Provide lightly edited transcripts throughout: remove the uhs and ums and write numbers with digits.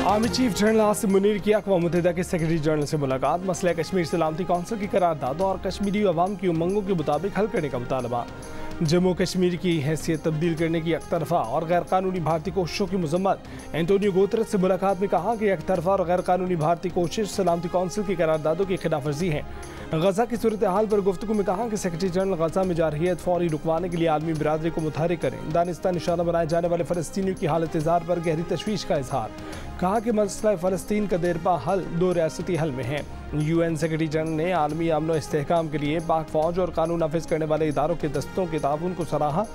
Army chief general Asim Munir की अक़वाम मुत्तहिदा के secretary general से मुलाकात। मसला कश्मीर सलामती कौंसिल की करारदादों और कश्मीरी अवाम की उमंगों के मुताबिक हल करने का मुतालबा। जम्मू कश्मीर की हैसियत तब्दील करने की एकतरफा और गैर कानूनी भारतीय कोशिशों की मजम्मत। एंटोनियो गुतेरेस से मुलाकात में कहा कि एकतरफा और गैर कानूनी भारतीय कोशिश सलामती कौंसिल की करारदादों की खिलाफ वर्जी है। गजा की सूरत हाल पर गुफ्तगू में कहा कि सेक्रेटरी जनरल गजा में जारहियत फौरी रुकवाने के लिए आलमी बिरादरी को मुतहरिक करें। दानिस्तान निशाना बनाए जाने वाले फ़लस्तीनियों की हालत इज़हार पर गहरी तशवीश का इजहार। कहा कि मसला फ़लस्तीन का देरपा हल दो रियासती हल में है। UN सेक्रेटरी जनरल ने आलमी अमन व इस्तेहकाम के लिए पाक फ़ौज और कानून नाफिज करने वाले इदारों के दस्तों के ताउन को सराहा।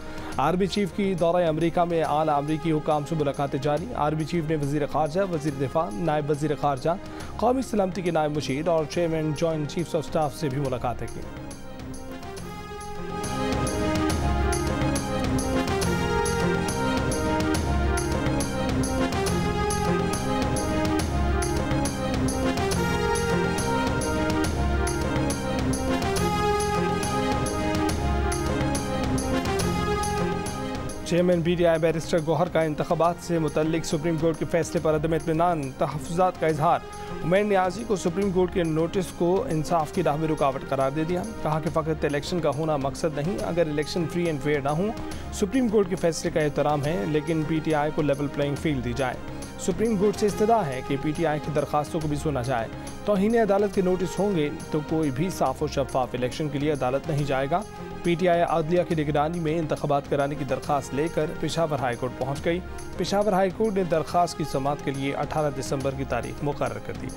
आर्मी चीफ की दौरा अमरीका में आला अमरीकी हुकाम से मुलाकातें जारी। आर्मी चीफ ने वज़ीर ख़ारजा, वज़ीर दिफा, नायब वज़ीर ख़ारजा, कौमी सलामती के नायब मुशीर और chairman joint chiefs of staff से भी मुलाकातें की। चेयरमैन PTI बैरिस्टर गौहर का इंतखाबात से मुतल्लिक सुप्रीम कोर्ट के फैसले पर अदम इत्मीनान तहफ़्फ़ुज़ात का इजहार। उमैर नियाज़ी को सुप्रीम कोर्ट के नोटिस को इंसाफ की राह में रुकावट करार दे दिया। कहा कि फ़कत इलेक्शन का होना मकसद नहीं, अगर इलेक्शन फ्री एंड फेयर ना हो सुप्रीम कोर्ट के फैसले का एहतराम है, लेकिन PTI को लेवल प्लेइंग फील्ड दी जाए। सुप्रीम कोर्ट से इस्तदा है कि PTI की दरख्वास्तों को भी सुना जाए। तौहीन अदालत के नोटिस होंगे तो कोई भी साफ और शफाफ इलेक्शन के लिए अदालत नहीं जाएगा। PTI आदलिया की निगरानी में इंतखाबात कराने की दरख्वास्त लेकर पेशावर हाई कोर्ट पहुँच गई। पेशावर हाई कोर्ट ने दरख्वास्त की समाअत के लिए 18 दिसंबर की तारीख मुकर्रर कर दी।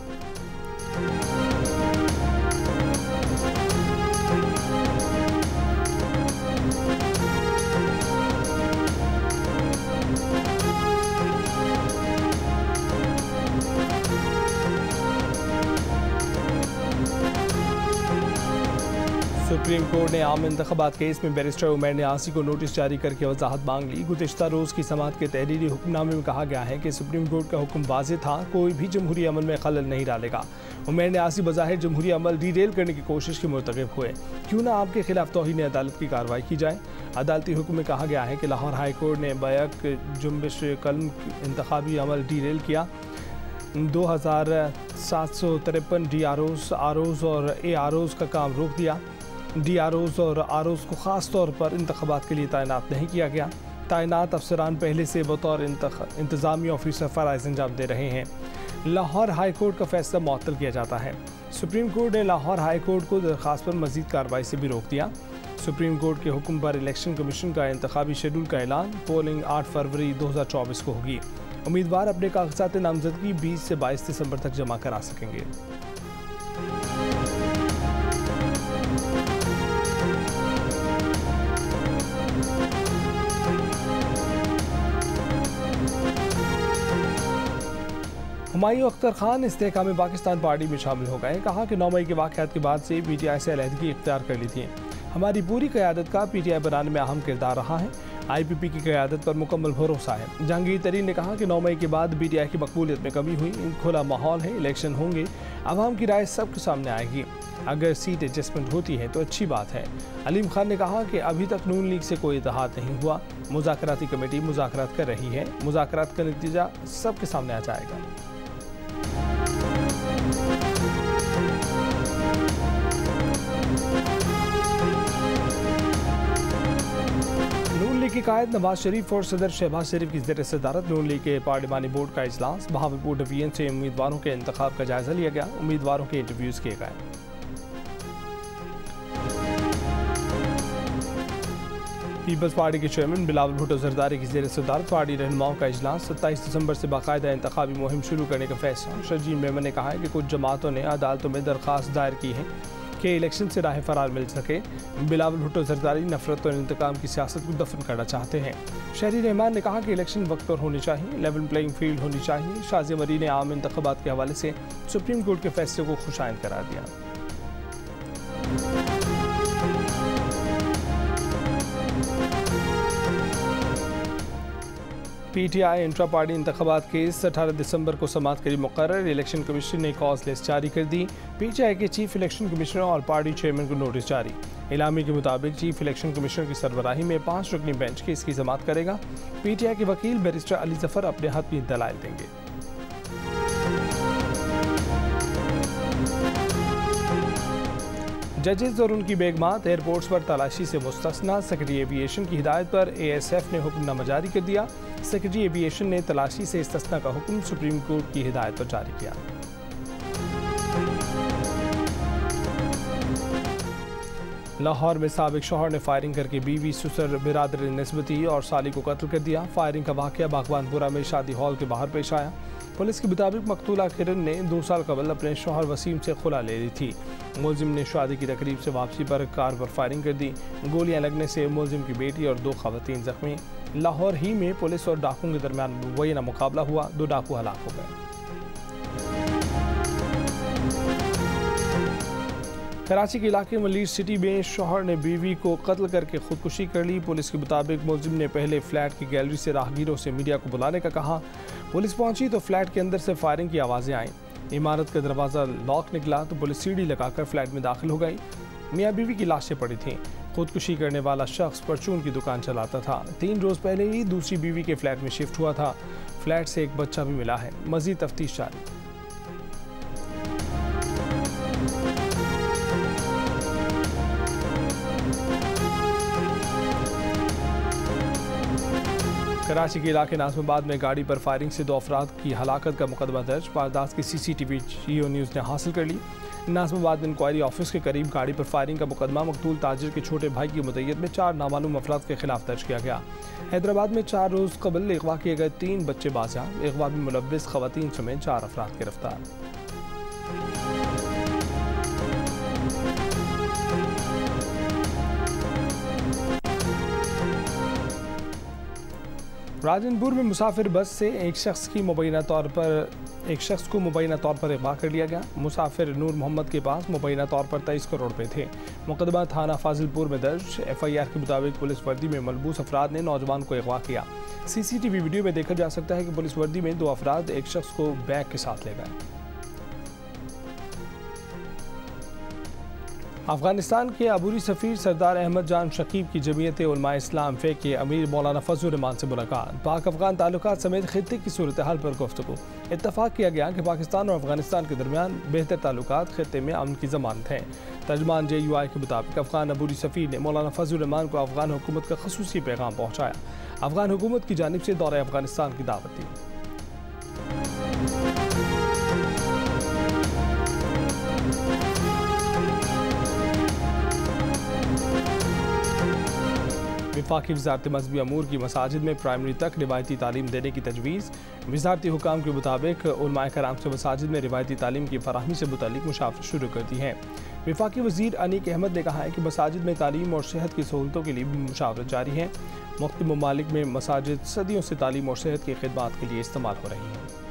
सुप्रीम कोर्ट ने आम इंतखाबात केस में बैरिस्टर उमैर नियाज़ी को नोटिस जारी करके वजाहत मांग ली। गुज़िश्ता रोज़ की समाअत के तहरीरी हुक्मनामे में कहा गया है कि सुप्रीम कोर्ट का हुक्म वाज़ेह था, कोई भी जमहूरी अमल में खलल नहीं डालेगा। उमैर नियाज़ी बज़ाहिर जमहूरी अमल डीरेल करने की कोशिश के मुर्तकिब हुए, क्यों ना आपके खिलाफ तौहीन अदालत की कार्रवाई की जाए। अदालती हुक्म में कहा गया है कि लाहौर हाई कोर्ट ने बैक जुम्बिश कलम इंतखाबी अमल डीरेल किया। 2753 DROs, ROs और AROs का काम रोक दिया। DROs और ROs को ख़ास तौर पर इंतखाबात के लिए तैनात नहीं किया गया। तैनात अफसरान पहले से बतौर इंतज़ामी ऑफिसर फ़राइज़ अंजाम दे रहे हैं। लाहौर हाई कोर्ट का फैसला मुअत्तल किया जाता है। सुप्रीम कोर्ट ने लाहौर हाई कोर्ट को दरख्वास्त पर मज़ीद कार्रवाई से भी रोक दिया। सुप्रीम कोर्ट के हुक्म पर इलेक्शन कमीशन का इंतखाबी शेड्यूल का ऐलान। पोलिंग 8 फरवरी 2024 को होगी। उम्मीदवार अपने कागजात नामजदगी 20 से 22 दिसंबर तक जमा करा सकेंगे। हुमायूं अख्तर खान इस्तेहकाम पाकिस्तान पार्टी में शामिल हो गए। कहा कि 9 मई के वाक़यात के बाद से PTI से अलहदगी इख्तियार कर ली थी। हमारी पूरी क़यादत का PTI बनाने में अहम किरदार रहा है। IPP की क़यादत पर मुकम्मल भरोसा है। जहांगीर तरीन ने कहा कि 9 मई के बाद PTI की मकबूलियत में कमी हुई। खुला माहौल है, इलेक्शन होंगे, आवाम की राय सबके सामने आएगी। अगर सीट एडजस्टमेंट होती है तो अच्छी बात है। अलीम खान ने कहा कि अभी तक नून लीग से कोई इत्तेहाद नहीं हुआ। मुज़ाकराती कमेटी मुज़ाकरात कर रही है। मुज़ाकरात का नतीजा सबके सामने आ जाएगा। नून लीग की कायद नवाज शरीफ और सदर शहबाज शरीफ की ज़ेर सदारत नून लीग के पार्लिमानी बोर्ड का इजलास। बहावलपुर डिवीजन से उम्मीदवारों के इंतखाब का जायजा लिया गया। उम्मीदवारों के इंटरव्यूज़ किए गए। पीपल्स पार्टी के चेयरमैन बिलावल भुट्टो जरदारी की ज़ेर सदारत पार्टी रहनुमाओं का इजलास। 27 दिसंबर से बाकायदा इंतखाबी मुहिम शुरू करने का फैसला। शर्जील मेमन ने कहा है कि कुछ जमातों ने अदालतों में दरख्वास्त दायर की है कि इलेक्शन से राह फरार मिल सके। बिलावल भुट्टो जरदारी नफरत और इंतकाम की सियासत को दफन करना चाहते हैं। शहरी रहमान ने कहा कि इलेक्शन वक्त पर होनी चाहिए, लेवल प्लेइंग फील्ड होनी चाहिए। शाज़िया मरी ने आम इंतखाबात के हवाले से सुप्रीम कोर्ट के फैसले को खुशाइंद करार दिया। PTI इंट्रा पार्टी इंतखाबात केस 18 दिसंबर को समाअत के लिए मुकर्रर। इलेक्शन कमीशन ने कॉज लिस्ट जारी कर दी। PTI के चीफ इलेक्शन कमिश्नर और पार्टी चेयरमैन को नोटिस जारी। इलामी के मुताबिक चीफ इलेक्शन कमिश्नर की सरबराही में 5 रुकनी बेंच केस की समाअत करेगा। PTI के वकील बैरिस्टर अली जफर अपने हक की दलाइल देंगे। जजेस और उनकी बेगमात एयरपोर्ट्स पर तलाशी से मुस्तस्ना। सेक्रेटरी एविएशन की हिदायत पर ASF ने हुक्मनामा जारी कर दिया। सेक्रेटरी एविएशन ने तलाशी से इस्तिस्ना का हुक्म सुप्रीम कोर्ट की हिदायत पर जारी किया। लाहौर में साबिक शौहर ने फायरिंग करके बीवी, ससुर, बिरादर निस्बती और साली को कत्ल कर दिया। फायरिंग का वाक़या बागवानपुरा में शादी हॉल के बाहर पेश आया। पुलिस के मुताबिक मकतूला किरण ने 2 साल कबल अपने शौहर वसीम से खुला ले ली थी। मुलजिम ने शादी की तकरीब से वापसी पर कार पर फायरिंग कर दी। गोलियां लगने से मुलजिम की बेटी और 2 खवातीन जख्मी। लाहौर ही में पुलिस और डाकुओं के दरमियान मुबैना मुकाबला हुआ। 2 डाकू हलाक हो गए। कराची के इलाके मलीर सिटी में शौहर ने बीवी को कत्ल करके खुदकुशी कर ली। पुलिस के मुताबिक मुलजिम ने पहले फ्लैट की गैलरी से राहगीरों से मीडिया को बुलाने का कहा। पुलिस पहुंची तो फ्लैट के अंदर से फायरिंग की आवाज़ें आईं। इमारत का दरवाज़ा लॉक निकला तो पुलिस सीढ़ी लगाकर फ्लैट में दाखिल हो गई। मियाँ बीवी की लाशें पड़ी थीं। खुदकुशी करने वाला शख्स परचून की दुकान चलाता था। 3 रोज़ पहले ही दूसरी बीवी के फ्लैट में शिफ्ट हुआ था। फ्लैट से एक बच्चा भी मिला है। मज़ीद तफ्तीश जारी। कराची के इलाके नाज़िमाबाद में गाड़ी पर फायरिंग से 2 अफराद की हलाकत का मुकदमा दर्ज। वारदात की CCTV जियो न्यूज़ ने हासिल कर ली। नाज़िमाबाद इंक्वायरी ऑफिस के करीब गाड़ी पर फायरिंग का मुकदमा मकतूल ताजिर के छोटे भाई की मुद्दत में 4 नामालूम अफराद के खिलाफ दर्ज किया गया। हैदराबाद में 4 रोज़ कबल अगवा किए गए 3 बच्चे बाज़ियाब। अगवा में मुलव्विस खवातीन समेत 4 अफराद गिरफ्तार। राजनपुर में मुसाफिर बस से एक शख्स को मुबैना तौर पर अगवा कर लिया गया। मुसाफिर नूर मोहम्मद के पास मुबैना तौर पर 23 करोड़ रुपए थे। मुकदमा थाना फाजिलपुर में दर्ज। FIR के मुताबिक पुलिस वर्दी में मलबूस अफराद ने नौजवान को अगवा किया। CCTV वीडियो में देखा जा सकता है कि पुलिस वर्दी में 2 अफराद एक शख्स को बैग के साथ ले गए। अफगानिस्तान के अबूरी सफ़ीर सरदार अहमद जान शकीब की जमीयत उलमा इस्लाम फ़े के अमीर मौलाना फजल रहमान से मुलाकात। पाक अफगान ताल्लुकात समेत खित्ते की सूरत हाल पर गुफ्तगू। इत्तफाक किया गया कि पाकिस्तान और अफगानिस्तान के दरमियान बेहतर ताल्लुकात खित्ते में अमन की ज़मानत हैं। तर्जमान JUI के मुताबिक अफगान अबूरी सफ़ीर ने मौलाना फजल रहमान को अफगान हुकूमत का ख़ुसूसी पैगाम पहुँचाया। अफगान हुकूमत की जानिब से दौरे अफगानिस्तान की दावत दी। वफाकी वज़ारत मज़हबी अमूर की मसाजिद में प्राइमरी तक रिवायती तालीम देने की तजवीज़। वज़ारती हुकाम के मुताबिक उलमाए कराम से मसाजिद में रिवायती तालीम की फराहमी से मुतालिक मुशावरत शुरू कर दी है। वफाकी वज़ीर अनीक अहमद ने कहा है कि मसाजिद में तालीम और सेहत की सहूलतों के लिए भी मुशावरत जारी है। मुख्तलिफ ममालिक में मसाजिद सदियों से तालीम और सेहत की खिदमात के लिए इस्तेमाल हो रही हैं।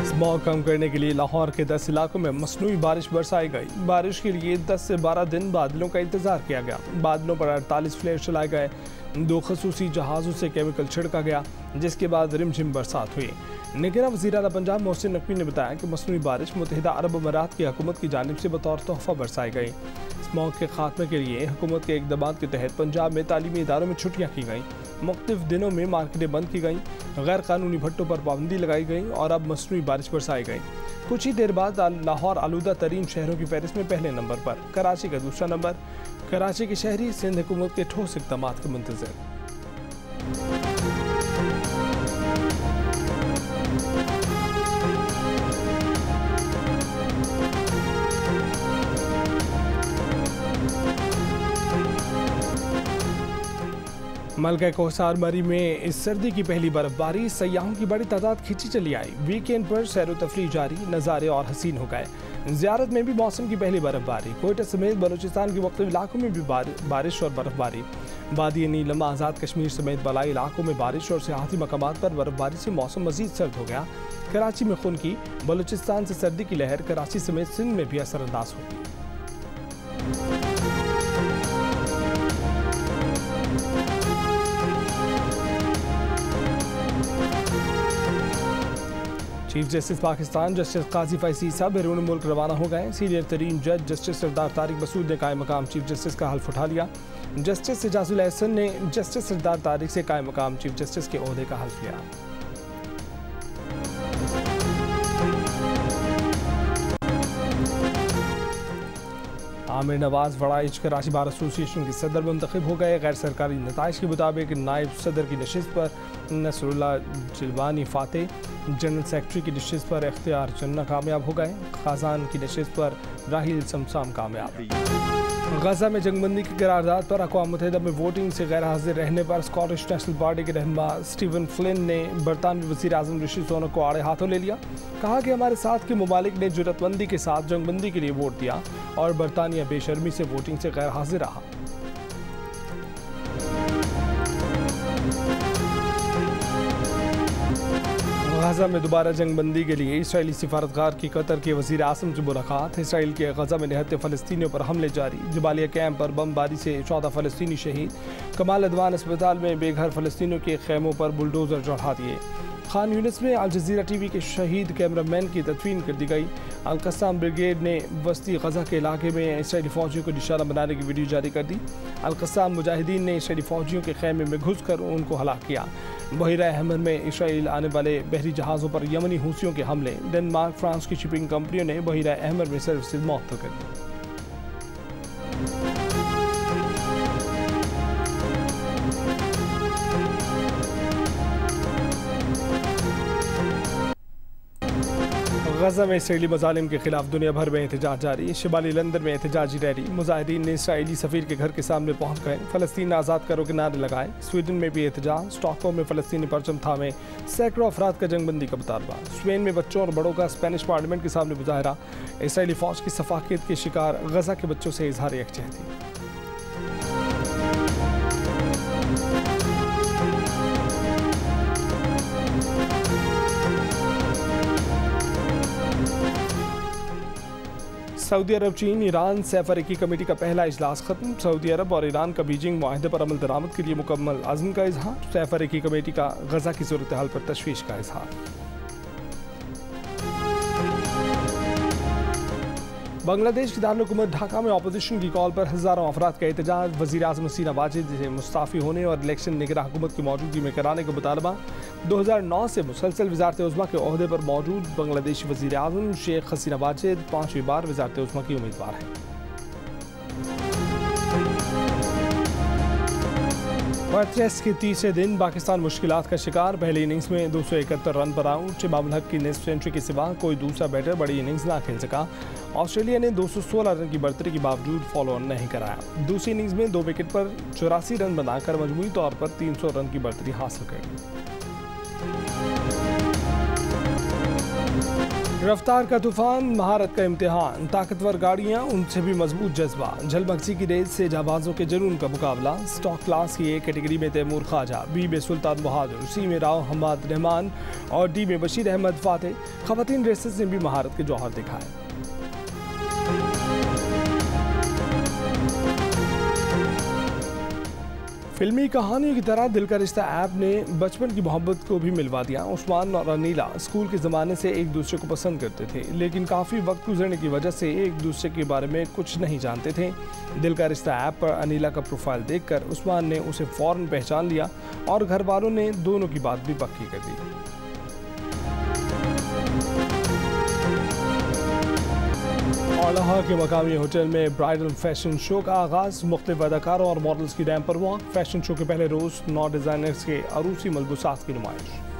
स्मॉग कम करने के लिए लाहौर के 10 इलाकों में मसनूई बारिश बरसाई गई। बारिश के लिए 10 से 12 दिन बादलों का इंतजार किया गया। बादलों पर 48 फ्लेयर चलाए गए। 2 खसूसी जहाज़ों से केमिकल छिड़का गया, जिसके बाद रिमझिम बरसात हुई। निगरान वज़ीर आला पंजाब मोहसिन नकवी ने बताया कि मसनूई बारिश मुत्तहिदा अरब अमारात की हुकूमत की जानिब से बतौर तोहफ़ा बरसाई गई। स्मॉग के खात्मे के लिए हुकूमत के इक़दाम के तहत पंजाब में तालीमी इदारों में छुट्टियाँ की गईं। मुख्तलिफ दिनों में मार्केटें बंद की गईं, गैर कानूनी भट्टों पर पाबंदी लगाई गई और अब मसनूई बारिश बरसाई गई। कुछ ही देर बाद लाहौर आलूदा तरीन शहरों की फहरिस्त में पहले नंबर पर, कराची का दूसरा नंबर। कराची के शहरी सिंध हुकूमत के ठोस इक़दाम के मुंतज़िर। मलका कोहसार मरी में इस सर्दी की पहली बर्फबारी। सयाहों की बड़ी तादाद खिंची चली आई। वीकेंड पर सैर व तफरीह जारी, नज़ारे और हसीन हो गए। ज़ियारत में भी मौसम की पहली बर्फबारी। कोयटा समेत बलूचिस्तान के मुख्तलिफ इलाकों में भी बारिश और बर्फबारी। वादी नीलम, आज़ाद कश्मीर समेत बलाई इलाकों में बारिश और सियाहती मकामात पर बर्फबारी से मौसम मज़ीद सर्द हो गया। कराची में खुन की, बलूचिस्तान से सर्दी की लहर कराची समेत सिंध में भी असरअंदाज होगी। चीफ जस्टिस पाकिस्तान जस्टिस काजी फैसी साहब बैरून मुल्क रवाना हो गए। सीनियर तरीन जज जस्टिस सरदार तारिक मसूद ने कायम मकाम चीफ जस्टिस का हल्फ उठा लिया। जस्टिस एजाजुल एहसन ने जस्टिस सरदार तारिक से कायम मकाम चीफ जस्टिस के ओहदे का हल्फ लिया। आमिर नवाज वड़ाइच कराची बार एसोसिएशन के सदर मुंतखब हो गए। गैर सरकारी नताइज के मुताबिक नायब सदर की नशिस्त पर नसरुल्लाह जिलवानी फाते, जनरल सेक्रेटरी की नशिस्त पर इख्तियार चन्ना कामयाब हो गए। खाजान की नशिस्त पर राहिल समसाम कामयाब। गजा में जंगबंदी की करारदाद पर अक़वाम मुत्तहिदा में वोटिंग से गैर हाजिर रहने पर स्कॉटिश नेशनल पार्टी के रहनुमा स्टीवन फ्लिन ने बरतानवी वज़ीर आज़म ऋषि सुनक को आड़े हाथों ले लिया। कहा कि हमारे साथ के ममालिक ने जुर्रतमंदी के साथ जंगबंदी के लिए वोट दिया और बरतानिया बेशर्मी से वोटिंग से गैर हाजिर रहा। गजा में दोबारा जंगबंदी के लिए इसराइली सिफारतकार की कतर के वज़ीर आज़म से मुलाकात। इसराइल के गजा में निहत्ते फ़लस्तीनियों पर हमले जारी। जबालिया कैंप पर बमबारी से 14 फ़लस्तीनी शहीद। कमाल अदवान अस्पताल में बेघर फ़लस्तीनियों के खैमों पर बुलडोज़र चढ़ा दिए। खान यूनिस में अल जज़ीरा टीवी के शहीद कैमरामैन की तदफीन कर दी गई। अल कस्साम ब्रिगेड ने वस्ती गजा के इलाके में इसराइली फ़ौजियों को निशाना बनाने की वीडियो जारी कर दी। अल कस्साम मुजाहिदीन ने इसराइली फ़ौजियों के खैमे में घुसकर उनको हलाक किया। बहिरा अहमर में इसराइल आने वाले बहरी जहाज़ों पर यमनी हूसियों के हमले। डेनमार्क फ्रांस की शिपिंग कंपनियों ने बहिरा अहमर में सर्विसेज मुअत्तल कर दी। गजा में इसराइली मज़ालिम के खिलाफ दुनिया भर में एहतजाज जारी। शिमाली लंदन में एहतजाजी रैली। मुजाहिदीन ने इसराइली सफ़ीर के घर के सामने पहुंच गए। फ़लस्तीन आज़ाद करो के नारे लगाए। स्वीडन में भी एहतजाज। स्टॉकहोम में फ़लस्तीनी परचम थामे सैकड़ों अफराद का जंगबंदी का मुतालबा। स्पेन में बच्चों और बड़ों का स्पेनिश पार्लियामेंट के सामने मुजाहरा। इसराइली फ़ौज की सफाकियत के शिकार गजा के बच्चों से इजहार यकजहती। सऊदी अरब, चीन, ईरान सैफ अफ्रीकी कमेटी का पहला इजलास खत्म। सऊदी अरब और ईरान का बीजिंग मुआहदे पर अमल दरामद के लिए मुकम्मल अज़्म का इजहार। सैफ अफ्रीकी कमेटी का गजा की सूरत हाल पर तशवीश का इजहार। बांग्लादेश की दारुल-हुकूमत ढाका में अपोजिशन की कॉल पर हज़ारों अफराद का एहतजाज। वज़ीर आज़म हसीना वाजिद से मुस्ताफ़ी होने और इलेक्शन निगरान हुकूमत की मौजूदगी में कराने का मुतालबा। 2009 से मुसलसल वज़ारत उज़्मा के ओहदे पर मौजूद बांग्लादेशी वज़ीर आज़म शेख हसीना वाजिद 5वीं बार वज़ारत उज़्मा की उम्मीदवार हैं। टेस्ट के तीसरे दिन पाकिस्तान मुश्किलात का शिकार। पहली इनिंग्स में 271 रन पर आउट। शबाब उल हक की निस्फ सेंचुरी के सिवा कोई दूसरा बैटर बड़ी इनिंग्स ना खेल सका। ऑस्ट्रेलिया ने 216 रन की बढ़तरी के बावजूद फॉलो ऑन नहीं कराया। दूसरी इनिंग्स में 2 विकेट पर 84 रन बनाकर मजमूई तौर पर 300 रन की बढ़तरी हासिल कर। रफ्तार का तूफान, महारत का इम्तिहान, ताकतवर गाड़ियां, उनसे भी मजबूत जज्बा। झलमक्सी की रेस से जाबाजों के जुनून का मुकाबला। स्टॉक क्लास की ए कैटेगरी में तैमूर ख्वाजा, बी में सुल्तान बहादुर, सी में राव हमाद रहमान और डी में बशीर अहमद फाते। खवातीन रेसेस ने भी महारत के जौहर दिखाए। फिल्मी कहानियों की तरह दिल का रिश्ता ऐप ने बचपन की मोहब्बत को भी मिलवा दिया। उस्मान और अनीला स्कूल के ज़माने से एक दूसरे को पसंद करते थे, लेकिन काफ़ी वक्त गुजरने की वजह से एक दूसरे के बारे में कुछ नहीं जानते थे। दिल का रिश्ता ऐप पर अनीला का प्रोफाइल देखकर उस्मान ने उसे फ़ौरन पहचान लिया और घर वालों ने दोनों की बात भी पक्की कर दी। लाहौर के मकामी होटल में ब्राइडल फैशन शो का आगाज़। मुख्तलिफ अदाकारों और मॉडल्स की रैंप पर वॉक। फैशन शो के पहले रोज़ 9 डिज़ाइनर्स के अरूसी मलबूसात की नुमाइश।